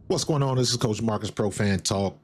What's going on? This is Coach Marcus Pro Fan Talk.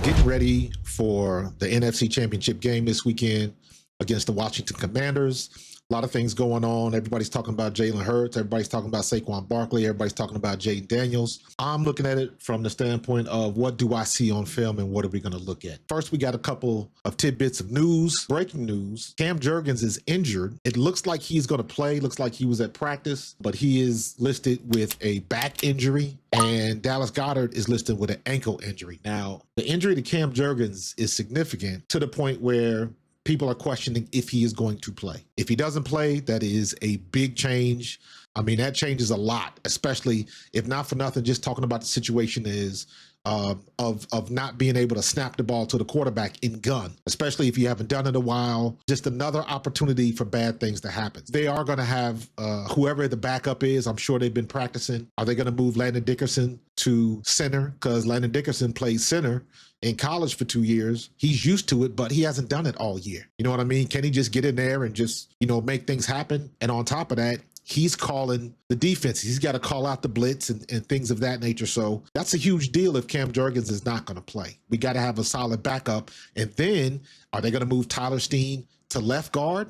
Getting ready for the NFC Championship game this weekend against the Washington Commanders. A lot of things going on. Everybody's talking about Jalen Hurts. Everybody's talking about Saquon Barkley. Everybody's talking about Jaden Daniels. I'm looking at it from the standpoint of what do I see on film and what are we going to look at? First, we got a couple of tidbits of news. Breaking news. Cam Jurgens is injured. It looks like he's going to play. Looks like he was at practice, but he is listed with a back injury. And Dallas Goedert is listed with an ankle injury. Now, the injury to Cam Jurgens is significant to the point where people are questioning if he is going to play. If he doesn't play, that is a big change. I mean, that changes a lot, especially if not for nothing, just talking about the situation is of not being able to snap the ball to the quarterback in gun, especially if you haven't done it in a while. Just another opportunity for bad things to happen. They are going to have whoever the backup is. I'm sure they've been practicing. Are they going to move Landon Dickerson to center? Because Landon Dickerson played center in college for 2 years. He's used to it, but he hasn't done it all year. You know what I mean? Can he just get in there and just, make things happen? And on top of that, he's calling the defense. He's got to call out the blitz and things of that nature. So that's a huge deal if Cam Jurgens is not going to play. We got to have a solid backup. And then are they going to move Tyler Steen to left guard?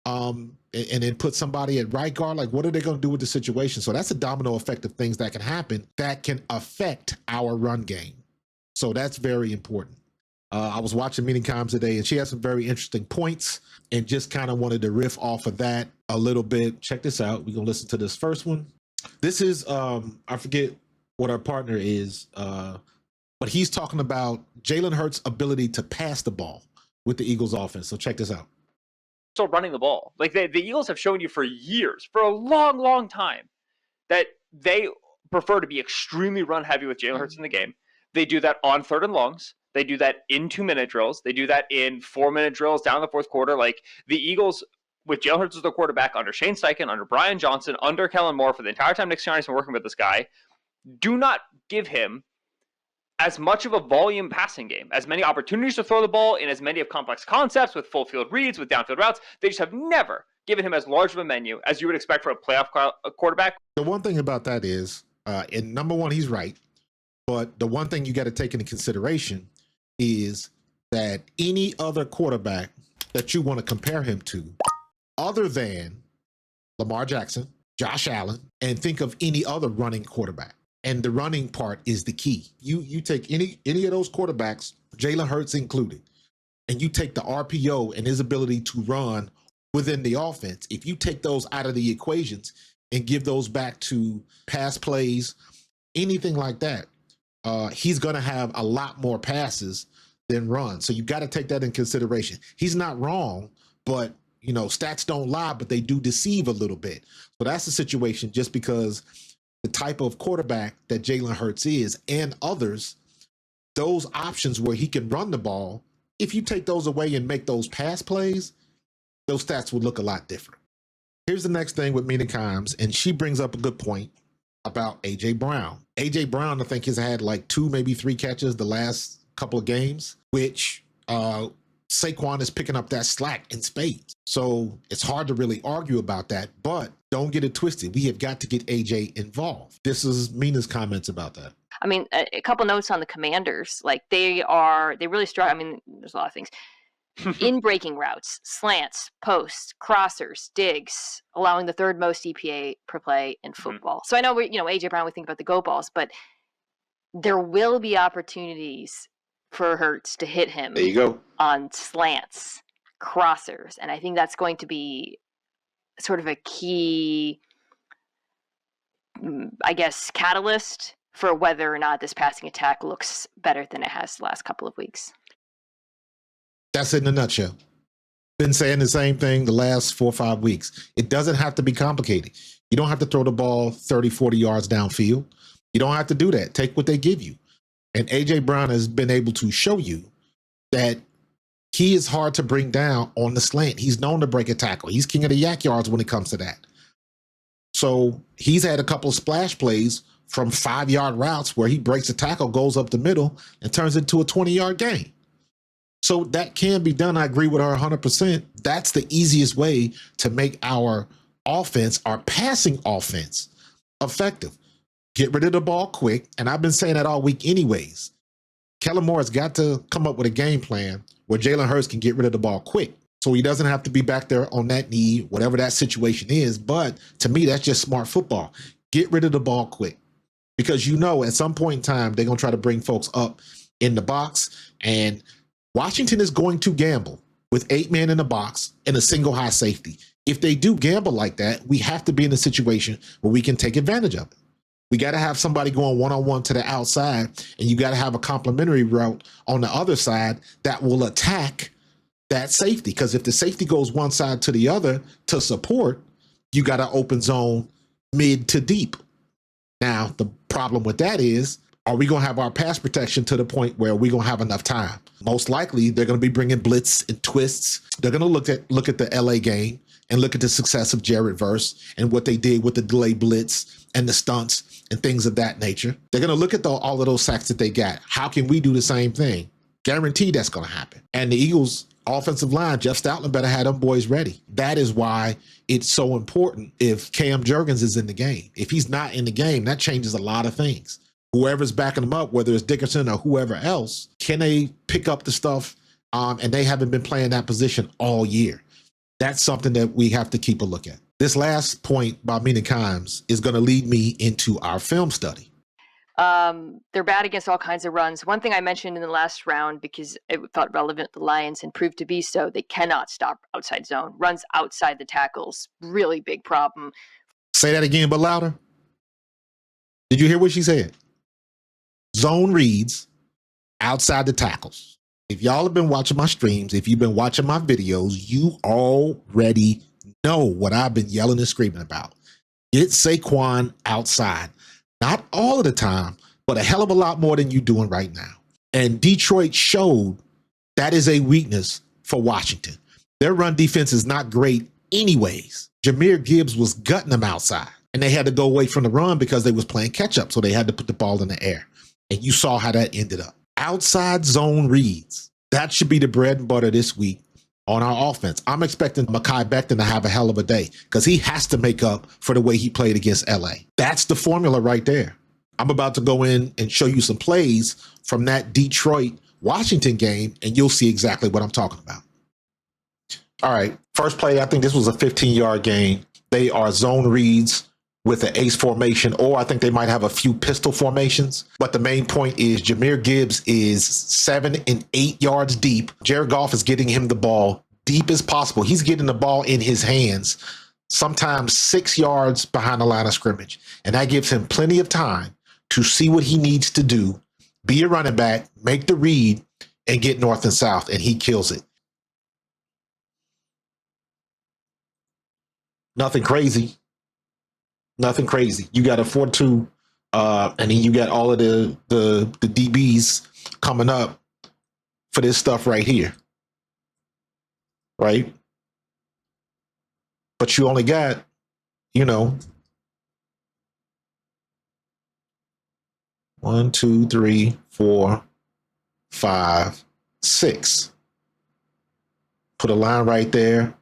And then put somebody at right guard? Like, what are they going to do with the situation? So that's a domino effect of things that can happen that can affect our run game. So that's very important. I was watching Mina Kimes today, and she had some very interesting points and just kind of wanted to riff off of that a little bit. Check this out. We're going to listen to this first one. This is, I forget what our partner is, but he's talking about Jalen Hurts' ability to pass the ball with the Eagles offense. So check this out. Still running the ball. Like the Eagles have shown you for years, for a long, long time, that they prefer to be extremely run heavy with Jalen Hurts in the game. They do that on third and longs. They do that in 2-minute drills. They do that in 4-minute drills down the fourth quarter. Like the Eagles, with Jalen Hurts as their quarterback, under Shane Steichen, under Brian Johnson, under Kellen Moore, for the entire time Nick Sirianni's been working with this guy, do not give him as much of a volume passing game, as many opportunities to throw the ball in as many of complex concepts with full field reads, with downfield routes. They just have never given him as large of a menu as you would expect for a playoff quarterback. The one thing about that is, and number one, he's right. But the one thing you got to take into consideration is that any other quarterback that you want to compare him to, other than Lamar Jackson, Josh Allen, and think of any other running quarterback. And the running part is the key. You take any of those quarterbacks, Jalen Hurts included, and you take the RPO and his ability to run within the offense. If you take those out of the equations and give those back to pass plays, anything like that, he's going to have a lot more passes than runs. So you got to take that in consideration. He's not wrong, but stats don't lie, but they do deceive a little bit. So that's the situation, just because the type of quarterback that Jalen Hurts is and others, those options where he can run the ball, if you take those away and make those pass plays, those stats would look a lot different. Here's the next thing with Mina Kimes, and she brings up a good point about A.J. Brown. A.J. Brown, I think, has had like 2, maybe 3 catches the last couple of games, which Saquon is picking up that slack in spades. So it's hard to really argue about that, but don't get it twisted. We have got to get A.J. involved. This is Mina's comments about that. I mean, a couple notes on the Commanders. Like they really struggle. I mean, there's a lot of things. In breaking routes, slants, posts, crossers, digs, allowing the third most EPA per play in football. So I know AJ Brown, we think about the go balls, but there will be opportunities for Hurts to hit him. There you go. On slants, crossers, and I think that's going to be sort of a key, I guess, catalyst for whether or not this passing attack looks better than it has the last couple of weeks. That's it in a nutshell. Been saying the same thing the last 4 or 5 weeks. It doesn't have to be complicated. You don't have to throw the ball 30, 40 yards downfield. You don't have to do that. Take what they give you. And A.J. Brown has been able to show you that he is hard to bring down on the slant. He's known to break a tackle. He's king of the yak yards when it comes to that. So he's had a couple of splash plays from 5-yard routes where he breaks a tackle, goes up the middle, and turns it into a 20-yard gain. So that can be done. I agree with her 100%. That's the easiest way to make our offense, our passing offense, effective. get rid of the ball quick. And I've been saying that all week anyways. Kellen Moore's got to come up with a game plan where Jalen Hurts can get rid of the ball quick. So he doesn't have to be back there on that knee, whatever that situation is. But to me, that's just smart football. Get rid of the ball quick. Because at some point in time, they're going to try to bring folks up in the box. And Washington is going to gamble with 8 men in the box and a single high safety. If they do gamble like that, we have to be in a situation where we can take advantage of it. We got to have somebody going one-on-one to the outside, and you got to have a complementary route on the other side that will attack that safety. Because if the safety goes one side to the other to support, you got an open zone mid to deep. Now, the problem with that is, are we going to have our pass protection to the point where we're going to have enough time? Most likely, they're going to be bringing blitz and twists. They're going to look at the LA game and look at the success of Jared Verse and what they did with the delay blitz and the stunts and things of that nature. They're going to look at all of those sacks that they got. How can we do the same thing? Guaranteed that's going to happen. And the Eagles' offensive line, Jeff Stoutland better have them boys ready. That is why it's so important if Cam Jurgens is in the game. If he's not in the game, that changes a lot of things. Whoever's backing them up, whether it's Dickerson or whoever else, can they pick up the stuff? And they haven't been playing that position all year. That's something that we have to keep a look at. This last point by Mina Kimes is going to lead me into our film study. They're bad against all kinds of runs. One thing I mentioned in the last round, because it felt relevant to the Lions and proved to be so, they cannot stop outside zone. Runs outside the tackles, really big problem. Say that again, but louder. Did you hear what she said? Zone reads outside the tackles. If y'all have been watching my streams, if you've been watching my videos, you already know what I've been yelling and screaming about. Get Saquon outside. Not all of the time, but a hell of a lot more than you're doing right now. And Detroit showed that is a weakness for Washington. Their run defense is not great anyways. Jahmyr Gibbs was gutting them outside, and they had to go away from the run because they was playing catch up, so they had to put the ball in the air. And you saw how that ended up. Outside zone reads. That should be the bread and butter this week on our offense. I'm expecting Mekhi Becton to have a hell of a day because he has to make up for the way he played against LA. That's the formula right there. I'm about to go in and show you some plays from that Detroit-Washington game, and you'll see exactly what I'm talking about. All right, first play, I think this was a 15-yard gain. They are zone reads with an ace formation, or I think they might have a few pistol formations. But the main point is Jahmyr Gibbs is 7 and 8 yards deep. Jared Goff is getting him the ball deep as possible. He's getting the ball in his hands, sometimes 6 yards behind the line of scrimmage. And that gives him plenty of time to see what he needs to do, be a running back, make the read, and get north and south, and he kills it. Nothing crazy. Nothing crazy. You got a 4-2, and then you got all of the DBs coming up for this stuff right here. Right? But you only got, 1, 2, 3, 4, 5, 6. Put a line right there.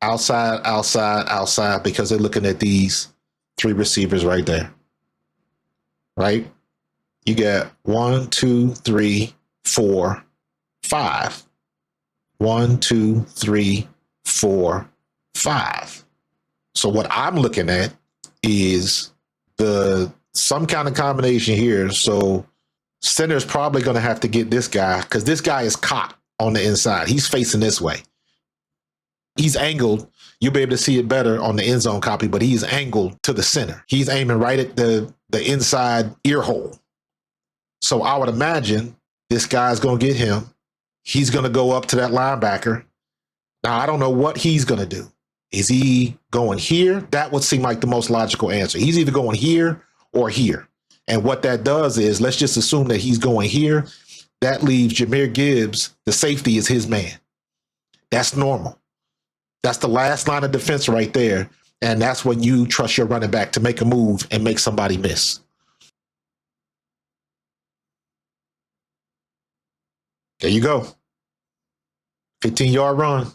Outside, outside, outside, because they're looking at these 3 receivers right there. Right? You got 1, 2, 3, 4, 5. 1, 2, 3, 4, 5. So what I'm looking at is some kind of combination here. So center's probably going to have to get this guy because this guy is cocked on the inside. He's facing this way. He's angled. You'll be able to see it better on the end zone copy, but he's angled to the center. He's aiming right at the inside ear hole. So I would imagine this guy's going to get him. He's going to go up to that linebacker. Now, I don't know what he's going to do. Is he going here? That would seem like the most logical answer. He's either going here or here. And what that does is, let's just assume that he's going here. That leaves Jahmyr Gibbs, the safety is his man. That's normal. That's the last line of defense right there. And that's when you trust your running back to make a move and make somebody miss. There you go. 15-yard run.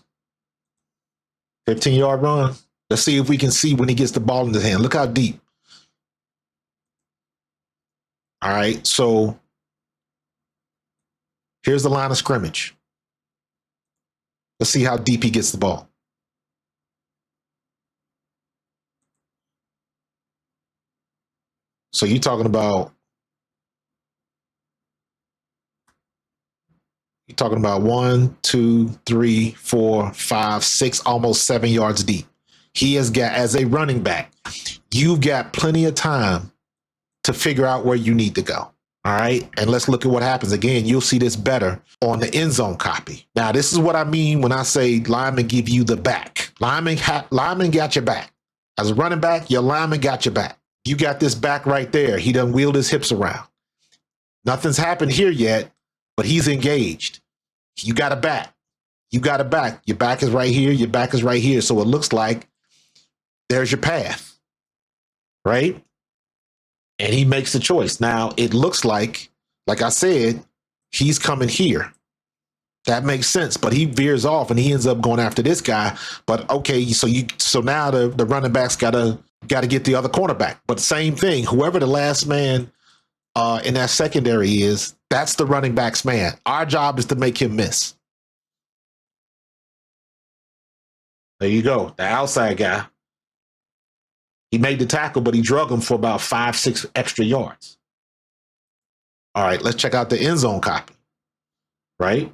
15-yard run. Let's see if we can see when he gets the ball in his hand. Look how deep. All right. So here's the line of scrimmage. Let's see how deep he gets the ball. So you're talking about 1, 2, 3, 4, 5, 6, almost 7 yards deep. He has got, as a running back, you've got plenty of time to figure out where you need to go. All right. And let's look at what happens. Again, you'll see this better on the end zone copy. Now, this is what I mean when I say linemen give you the back. Linemen got your back. As a running back, your lineman got your back. You got this back right there. He done wheeled his hips around. Nothing's happened here yet, but he's engaged. You got a back. You got a back. Your back is right here. Your back is right here. So it looks like there's your path, right? And he makes the choice. Now, it looks like I said, he's coming here. That makes sense, but he veers off and he ends up going after this guy. But okay, so now the running back's gotta get the other cornerback. But same thing, whoever the last man in that secondary is, that's the running back's man. Our job is to make him miss. There you go, the outside guy. He made the tackle, but he drug him for about 5, 6 extra yards. All right, let's check out the end zone copy, right?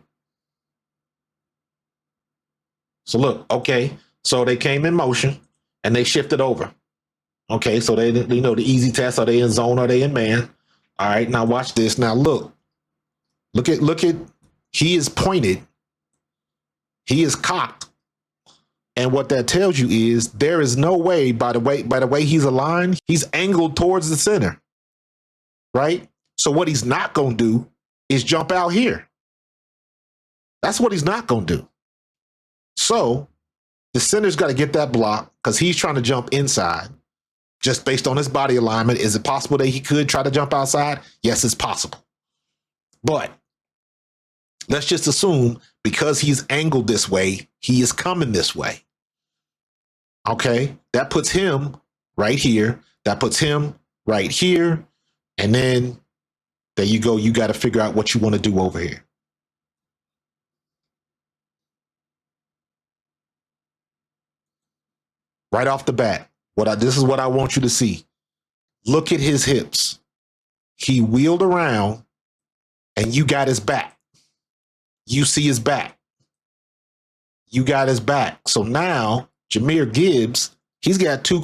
So look, okay, so they came in motion and they shifted over. Okay, so they know the easy test, are they in zone, are they in man? All right, now watch this. Now look at, he is pointed, he is cocked. And what that tells you is there is no way, by the way he's aligned, he's angled towards the center, right? So what he's not going to do is jump out here. That's what he's not going to do. So the center's got to get that block because he's trying to jump inside just based on his body alignment. Is it possible that he could try to jump outside? Yes, it's possible. But let's just assume because he's angled this way, he is coming this way. Okay, that puts him right here. That puts him right here. And then there you go. You got to figure out what you want to do over here. Right off the bat, this is what I want you to see. Look at his hips. He wheeled around and you got his back. You see his back. You got his back. So now Jahmyr Gibbs, he's got two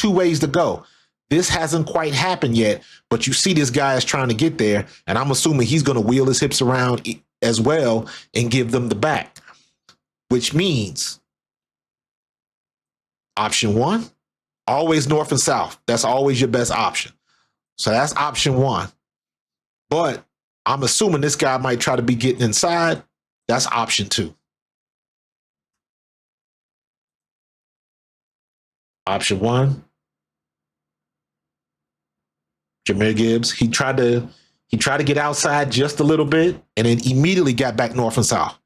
ways to go. This hasn't quite happened yet, but you see this guy is trying to get there, and I'm assuming he's going to wheel his hips around as well and give them the back, which means option one, always north and south. That's always your best option. So that's option one. But I'm assuming this guy might try to be getting inside. That's option two. Option one, Jahmyr Gibbs, he tried to get outside just a little bit and then immediately got back north and south.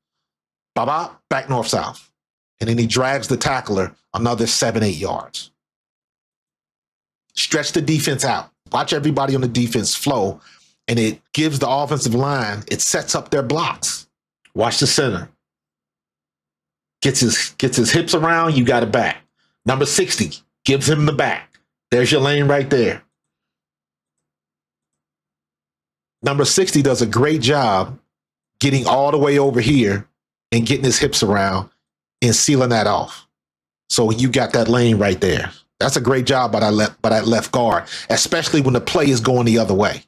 Back north south. And then he drags the tackler another 7, 8 yards. Stretch the defense out. Watch everybody on the defense flow, and it gives the offensive line, it sets up their blocks. Watch the center. Gets his hips around, you got it back. Number 60 gives him the back. There's your lane right there. Number 60 does a great job getting all the way over here and getting his hips around and sealing that off. So you got that lane right there. That's a great job by that left guard, especially when the play is going the other way.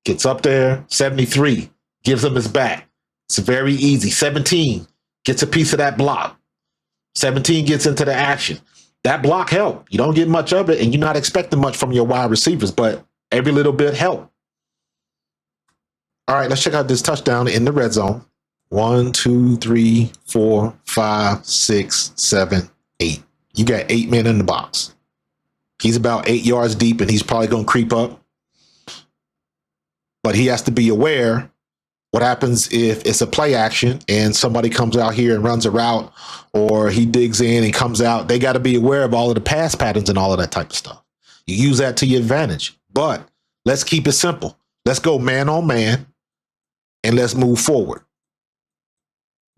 Gets up there, 73, gives him his back. It's very easy. 17 gets a piece of that block. 17 gets into the action. That block helped. You don't get much of it, and you're not expecting much from your wide receivers, but every little bit helped. All right, let's check out this touchdown in the red zone. 1, 2, 3, 4, 5, 6, 7, 8. You got 8 men in the box. He's about 8 yards deep, and he's probably going to creep up. But he has to be aware What happens if it's a play action and somebody comes out here and runs a route, or he digs in and comes out? They got to be aware of all of the pass patterns and all of that type of stuff. You use that to your advantage. But let's keep it simple. Let's go man on man and let's move forward.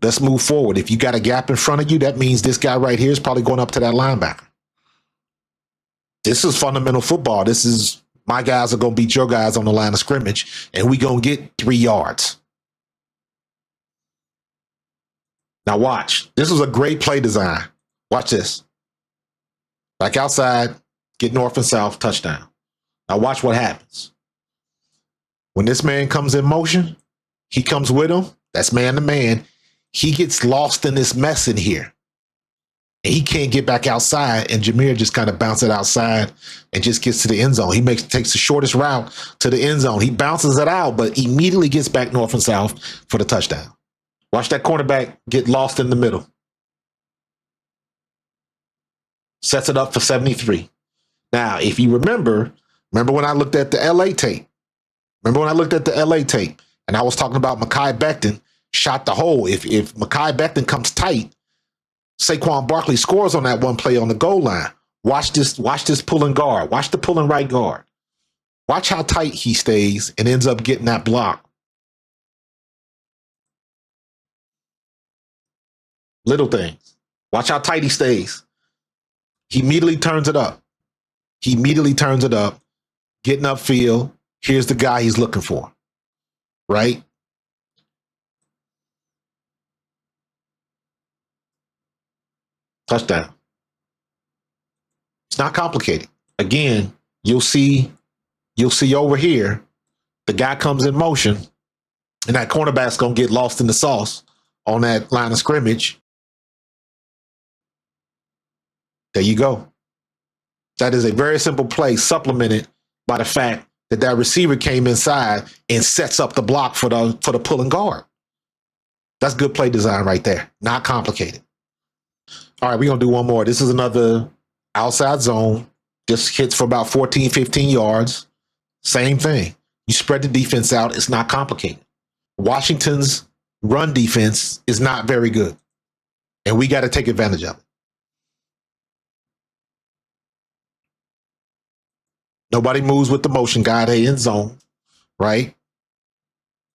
Let's move forward. If you got a gap in front of you, that means this guy right here is probably going up to that linebacker. This is fundamental football. This is my guys are going to beat your guys on the line of scrimmage, and we going to get 3 yards. Now watch. This was a great play design. Watch this. Back outside, get north and south, touchdown. Now watch what happens. When this man comes in motion, he comes with him. That's man to man. He gets lost in this mess in here. And he can't get back outside, and Jahmyr just kind of bounces it outside and just gets to the end zone. He takes the shortest route to the end zone. He bounces it out, but immediately gets back north and south for the touchdown. Watch that cornerback get lost in the middle. Sets it up for 73. Now, if you remember when I looked at the LA tape, and I was talking about Mekhi Becton shot the hole. If Mekhi Becton comes tight, Saquon Barkley scores on that one play on the goal line. Watch this pulling guard. Watch the pulling right guard. Watch how tight he stays and ends up getting that block. Little things. Watch how tight he stays. He immediately turns it up. Getting upfield. Here's the guy he's looking for. Right? Touchdown. It's not complicated. Again, you'll see over here, the guy comes in motion, and that cornerback's going to get lost in the sauce on that line of scrimmage. There you go. That is a very simple play, supplemented by the fact that receiver came inside and sets up the block for the pulling guard. That's good play design right there. Not complicated. All right, we're going to do one more. This is another outside zone. Just hits for about 14, 15 yards. Same thing. You spread the defense out. It's not complicated. Washington's run defense is not very good, and we got to take advantage of it. Nobody moves with the motion guide. Hey, in zone, right?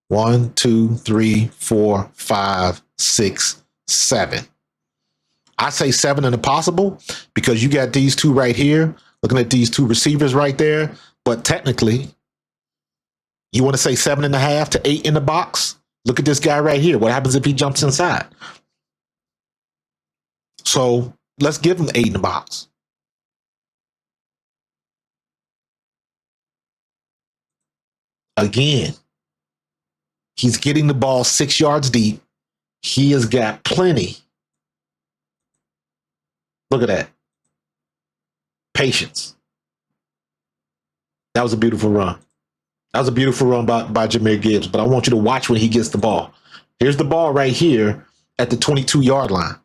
1, 2, 3, 4, 5, 6, 7. I say 7 in the possible because you got these two right here, looking at these two receivers right there. But technically, you want to say 7.5 to 8 in the box? Look at this guy right here. What happens if he jumps inside? So let's give him 8 in the box. Again, he's getting the ball 6 yards deep. He has got plenty. Look at that. Patience. That was a beautiful run. That was a beautiful run by Jahmyr Gibbs, but I want you to watch when he gets the ball. Here's the ball right here at the 22-yard line.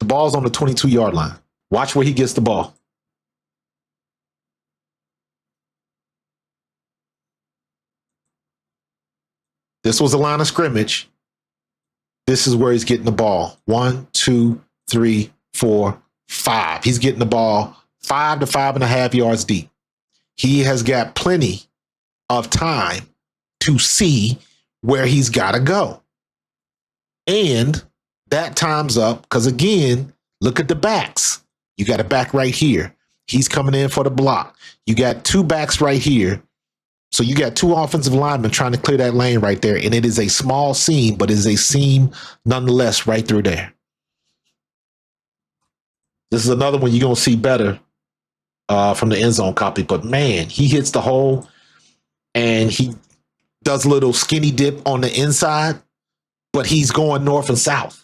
The ball's on the 22-yard line. Watch where he gets the ball. This was a line of scrimmage. This is where he's getting the ball. 1, 2, 3, 4, 5. He's getting the ball 5 to 5.5 yards deep. He has got plenty of time to see where he's got to go. And that time's up because, again, look at the backs. You got a back right here. He's coming in for the block. You got 2 backs right here. So you got 2 offensive linemen trying to clear that lane right there. And it is a small seam, but it is a seam nonetheless right through there. This is another one you're going to see better from the end zone copy. But, man, he hits the hole, and he does a little skinny dip on the inside, but he's going north and south.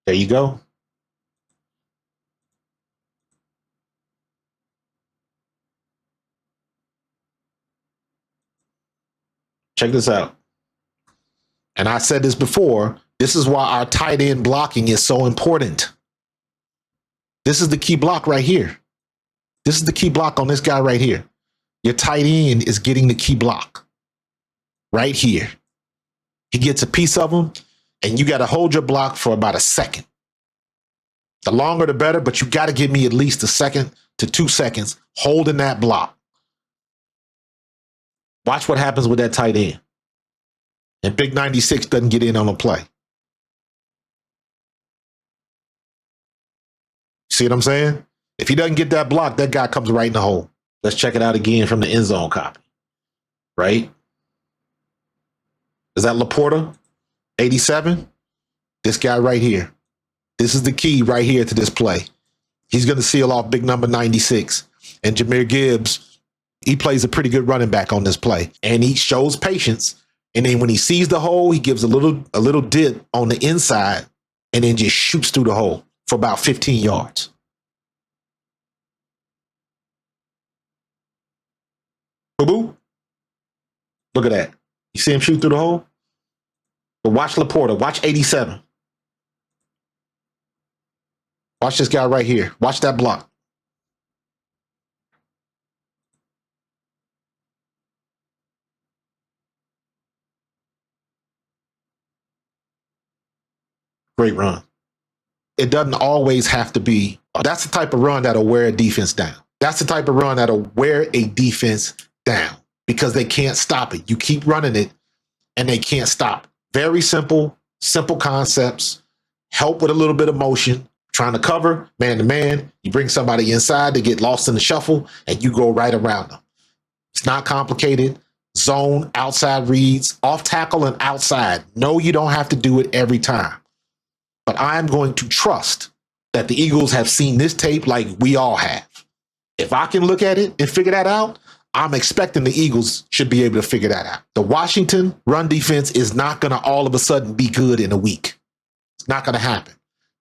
There you go. Check this out. And I said this before. This is why our tight end blocking is so important. This is the key block right here. This is the key block on this guy right here. Your tight end is getting the key block right here. He gets a piece of him, and you got to hold your block for about a second. The longer, the better, but you got to give me at least a second to 2 seconds holding that block. Watch what happens with that tight end. And Big 96 doesn't get in on the play. See what I'm saying? If he doesn't get that block, that guy comes right in the hole. Let's check it out again from the end zone copy. Right? Is that Laporta? 87? This guy right here. This is the key right here to this play. He's going to seal off big number 96. And Jahmyr Gibbs, he plays a pretty good running back on this play. And he shows patience. And then when he sees the hole, he gives a little dip on the inside and then just shoots through the hole for about 15 yards. Boo-boo. Look at that. You see him shoot through the hole? But watch Laporta. Watch 87. Watch this guy right here. Watch that block. Great run. It doesn't always have to be. That's the type of run that'll wear a defense down. That's the type of run that'll wear a defense down because they can't stop it. You keep running it and they can't stop it. Very simple concepts. Help with a little bit of motion. Trying to cover man to man. You bring somebody inside to get lost in the shuffle and you go right around them. It's not complicated. Zone, outside reads, off tackle and outside. No, you don't have to do it every time. But I'm going to trust that the Eagles have seen this tape like we all have. If I can look at it and figure that out, I'm expecting the Eagles should be able to figure that out. The Washington run defense is not going to all of a sudden be good in a week. It's not going to happen.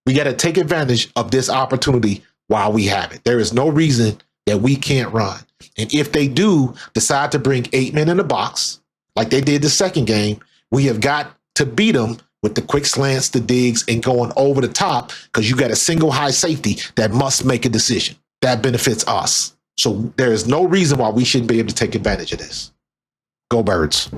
We got to take advantage of this opportunity while we have it. There is no reason that we can't run. And if they do decide to bring 8 men in the box, like they did the second game, we have got to beat them with the quick slants, the digs, and going over the top because you got a single high safety that must make a decision. That benefits us. So there is no reason why we shouldn't be able to take advantage of this. Go Birds.